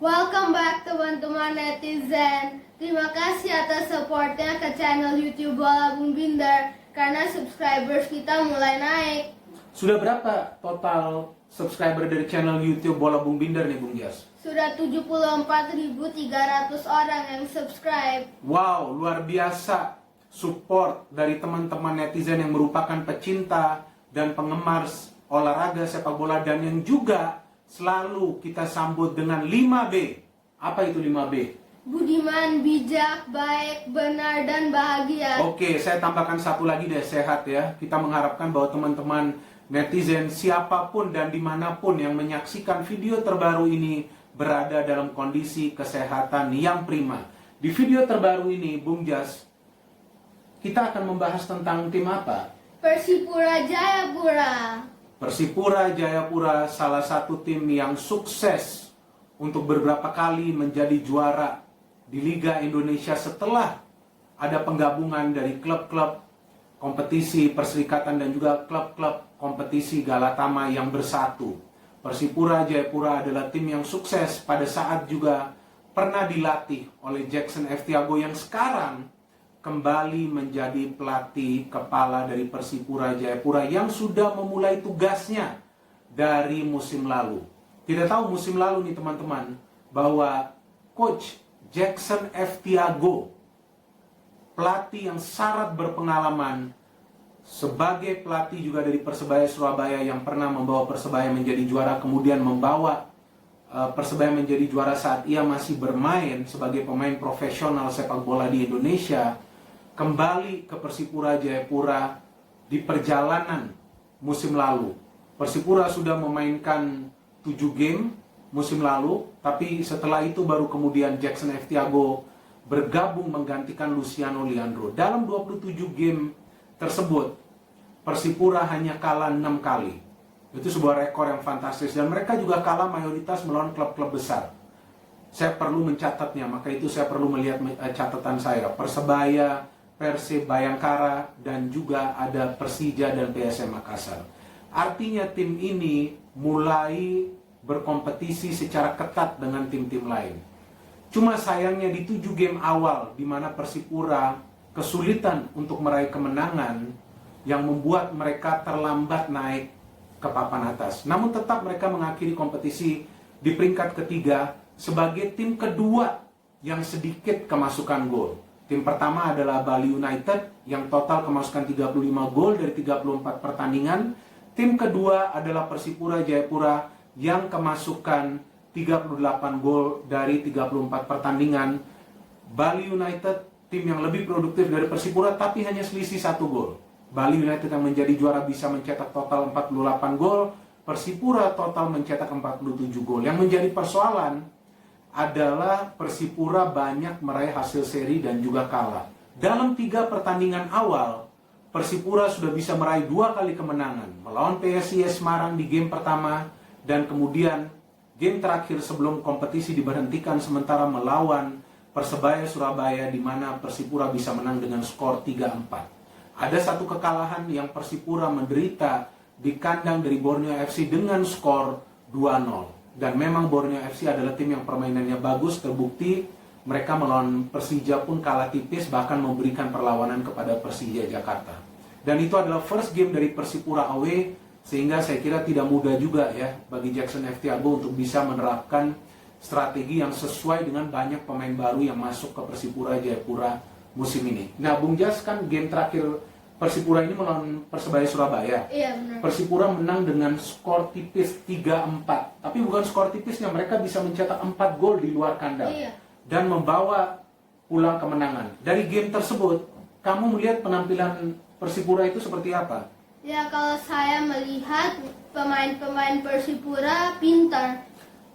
Welcome back teman-teman netizen. Terima kasih atas supportnya ke channel YouTube Bola Bung Binder karena subscribers kita mulai naik. Sudah berapa total subscriber dari channel YouTube Bola Bung Binder nih Bung Jas? Sudah 74.300 orang yang subscribe. Wow, luar biasa support dari teman-teman netizen yang merupakan pecinta dan penggemar olahraga sepak bola dan yang juga selalu kita sambut dengan 5B. Apa itu 5B? Budiman, bijak, baik, benar, dan bahagia. Oke, saya tambahkan satu lagi deh, sehat ya. Kita mengharapkan bahwa teman-teman netizen siapapun dan dimanapun yang menyaksikan video terbaru ini berada dalam kondisi kesehatan yang prima. Di video terbaru ini, Bung Jas, kita akan membahas tentang tim apa? Persipura Jayapura. Persipura Jayapura salah satu tim yang sukses untuk beberapa kali menjadi juara di Liga Indonesia setelah ada penggabungan dari klub-klub kompetisi Perserikatan dan juga klub-klub kompetisi Galatama yang bersatu. Persipura Jayapura adalah tim yang sukses pada saat juga pernah dilatih oleh Jackson F. Tiago yang sekarang kembali menjadi pelatih kepala dari Persipura Jayapura yang sudah memulai tugasnya dari musim lalu. Tidak tahu musim lalu nih teman-teman, bahwa Coach Jackson F. Tiago, pelatih yang syarat berpengalaman, sebagai pelatih juga dari Persebaya Surabaya yang pernah membawa Persebaya menjadi juara, kemudian membawa Persebaya menjadi juara saat ia masih bermain sebagai pemain profesional sepak bola di Indonesia, kembali ke Persipura Jayapura di perjalanan musim lalu. Persipura sudah memainkan 7 game musim lalu, tapi setelah itu baru kemudian Jackson F. Tiago bergabung menggantikan Luciano Leandro. Dalam 27 game tersebut, Persipura hanya kalah 6 kali. Itu sebuah rekor yang fantastis, dan mereka juga kalah mayoritas melawan klub-klub besar. Saya perlu mencatatnya, maka itu saya perlu melihat catatan saya. Persebaya, Persib Bayangkara, dan juga ada Persija dan PSM Makassar. Artinya tim ini mulai berkompetisi secara ketat dengan tim-tim lain. Cuma sayangnya di 7 game awal, di mana Persipura kesulitan untuk meraih kemenangan yang membuat mereka terlambat naik ke papan atas. Namun tetap mereka mengakhiri kompetisi di peringkat ketiga sebagai tim kedua yang sedikit kemasukan gol. Tim pertama adalah Bali United yang total kemasukan 35 gol dari 34 pertandingan. Tim kedua adalah Persipura Jayapura yang kemasukan 38 gol dari 34 pertandingan. Bali United tim yang lebih produktif dari Persipura tapi hanya selisih 1 gol. Bali United yang menjadi juara bisa mencetak total 48 gol, Persipura total mencetak 47 gol. Yang menjadi persoalan adalah Persipura banyak meraih hasil seri dan juga kalah. Dalam 3 pertandingan awal, Persipura sudah bisa meraih 2 kali kemenangan, melawan PSIS Semarang di game pertama, dan kemudian game terakhir sebelum kompetisi diberhentikan sementara melawan Persebaya Surabaya, di mana Persipura bisa menang dengan skor 3-4. Ada satu kekalahan yang Persipura menderita di kandang dari Borneo FC dengan skor 2-0. Dan memang Borneo FC adalah tim yang permainannya bagus, terbukti mereka melawan Persija pun kalah tipis, bahkan memberikan perlawanan kepada Persija Jakarta. Dan itu adalah first game dari Persipura away, sehingga saya kira tidak mudah juga ya bagi Jackson F. Tiago untuk bisa menerapkan strategi yang sesuai dengan banyak pemain baru yang masuk ke Persipura Jayapura musim ini. Nah, Bung Jas, kan game terakhir Persipura ini melawan Persebaya Surabaya. Iya, benar. Persipura menang dengan skor tipis 3-4. Tapi bukan skor tipisnya, mereka bisa mencetak 4 gol di luar kandang. Iya. Dan membawa pulang kemenangan. Dari game tersebut, kamu melihat penampilan Persipura itu seperti apa? Ya, kalau saya melihat pemain-pemain Persipura pintar.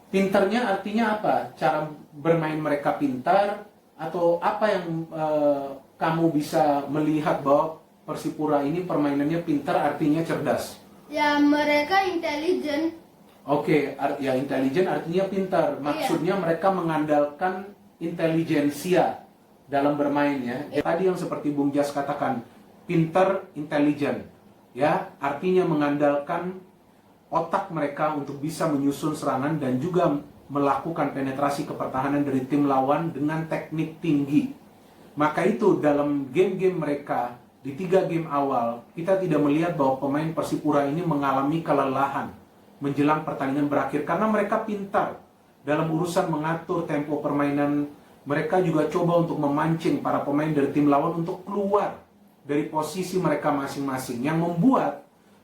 Pintarnya artinya apa? Cara bermain mereka pintar? Atau apa yang kamu bisa melihat bahwa Persipura ini permainannya pintar artinya cerdas? Ya, mereka intelijen. Oke, ya intelijen artinya pintar. Maksudnya mereka mengandalkan intelijensia dalam bermain ya. Tadi yang seperti Bung Jas katakan, pintar, intelijen. Ya, artinya mengandalkan otak mereka untuk bisa menyusun serangan dan juga melakukan penetrasi ke pertahanan dari tim lawan dengan teknik tinggi. Maka itu dalam game-game mereka, di 3 game awal, kita tidak melihat bahwa pemain Persipura ini mengalami kelelahan menjelang pertandingan berakhir. Karena mereka pintar dalam urusan mengatur tempo permainan. Mereka juga coba untuk memancing para pemain dari tim lawan untuk keluar dari posisi mereka masing-masing. Yang membuat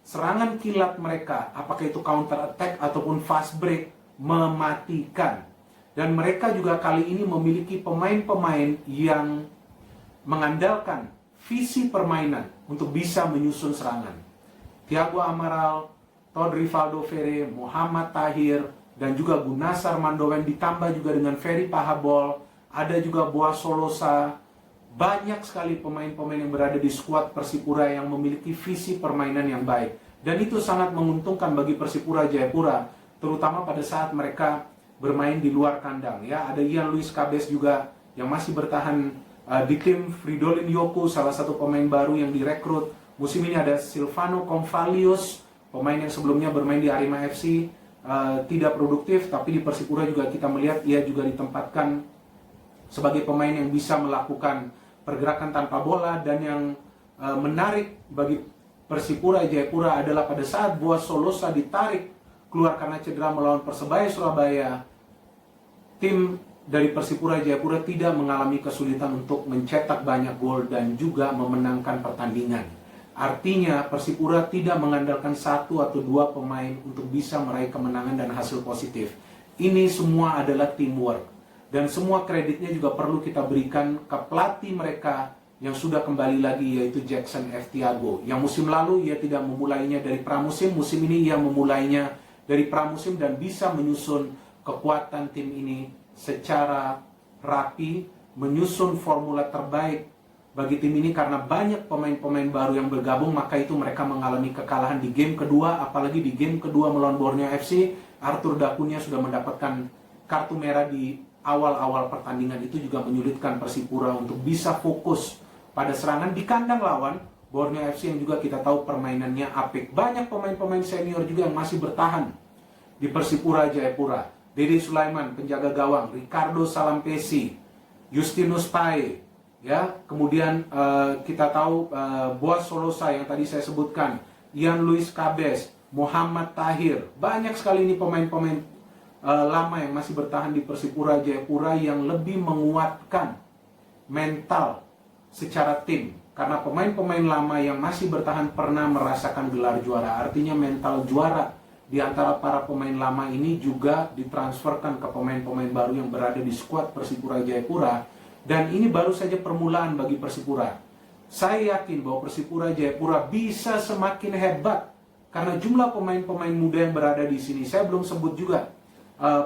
serangan kilat mereka, apakah itu counter attack ataupun fast break, mematikan. Dan mereka juga kali ini memiliki pemain-pemain yang mengandalkan visi permainan untuk bisa menyusun serangan. Thiago Amaral, Todd Rivaldo Ferre, Muhammad Tahir, dan juga Gunasar Mandowen, ditambah juga dengan Ferry Pahabol, ada juga Boas Solosa. Banyak sekali pemain-pemain yang berada di skuad Persipura yang memiliki visi permainan yang baik. Dan itu sangat menguntungkan bagi Persipura Jayapura, terutama pada saat mereka bermain di luar kandang. Ya, ada Ian Luis Cabes juga yang masih bertahan di tim. Fridolin Yoku, salah satu pemain baru yang direkrut. Musim ini ada Silvano Convalius, pemain yang sebelumnya bermain di Arema FC, tidak produktif, tapi di Persipura juga kita melihat ia juga ditempatkan sebagai pemain yang bisa melakukan pergerakan tanpa bola. Dan yang menarik bagi Persipura Jayapura adalah pada saat Boas Solosa ditarik keluar karena cedera melawan Persebaya Surabaya, tim dari Persipura Jayapura tidak mengalami kesulitan untuk mencetak banyak gol dan juga memenangkan pertandingan. Artinya Persipura tidak mengandalkan 1 atau 2 pemain untuk bisa meraih kemenangan dan hasil positif. Ini semua adalah teamwork. Dan semua kreditnya juga perlu kita berikan ke pelatih mereka yang sudah kembali lagi, yaitu Jackson F. Thiago. Yang musim lalu ia tidak memulainya dari pramusim, musim ini ia memulainya dari pramusim dan bisa menyusun kekuatan tim ini secara rapi, menyusun formula terbaik bagi tim ini. Karena banyak pemain-pemain baru yang bergabung, maka itu mereka mengalami kekalahan di game kedua. Apalagi di game kedua melawan Borneo FC, Arthur Dakunya sudah mendapatkan kartu merah di awal-awal pertandingan. Itu juga menyulitkan Persipura untuk bisa fokus pada serangan di kandang lawan Borneo FC yang juga kita tahu permainannya apik. Banyak pemain-pemain senior juga yang masih bertahan di Persipura Jayapura. Dede Sulaiman, penjaga gawang, Ricardo Salampesi, Justinus Pae, ya. Kemudian kita tahu Boas Solosa yang tadi saya sebutkan, Ian Luis Cabes, Muhammad Tahir. Banyak sekali ini pemain-pemain lama yang masih bertahan di Persipura Jayapura yang lebih menguatkan mental secara tim. Karena pemain-pemain lama yang masih bertahan pernah merasakan gelar juara. Artinya mental juara di antara para pemain lama ini juga ditransferkan ke pemain-pemain baru yang berada di skuad Persipura Jayapura. Dan ini baru saja permulaan bagi Persipura. Saya yakin bahwa Persipura Jayapura bisa semakin hebat karena jumlah pemain-pemain muda yang berada di sini. Saya belum sebut juga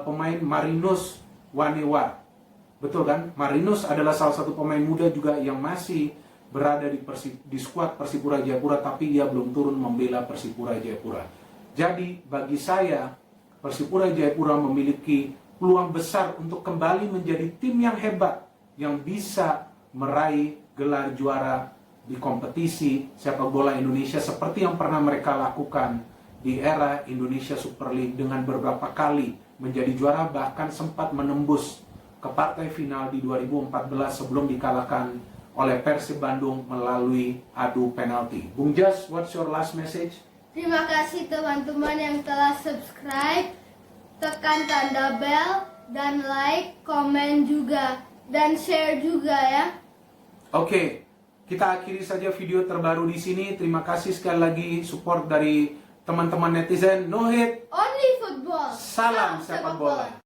pemain Marinus Wanewar. Betul kan? Marinus adalah salah satu pemain muda juga yang masih berada di skuad Persipura Jayapura, tapi ia belum turun membela Persipura Jayapura. Jadi bagi saya, Persipura Jayapura memiliki peluang besar untuk kembali menjadi tim yang hebat, yang bisa meraih gelar juara di kompetisi sepak bola Indonesia seperti yang pernah mereka lakukan di era Indonesia Super League dengan beberapa kali menjadi juara, bahkan sempat menembus ke partai final di 2014 sebelum dikalahkan oleh Persib Bandung melalui adu penalti. Bung Jas, what's your last message? Terima kasih teman-teman yang telah subscribe, tekan tanda bell, dan like, komen juga, dan share juga ya. Oke, kita akhiri saja video terbaru di sini. Terima kasih sekali lagi support dari teman-teman netizen. No hate, Only football. salam sepak bola.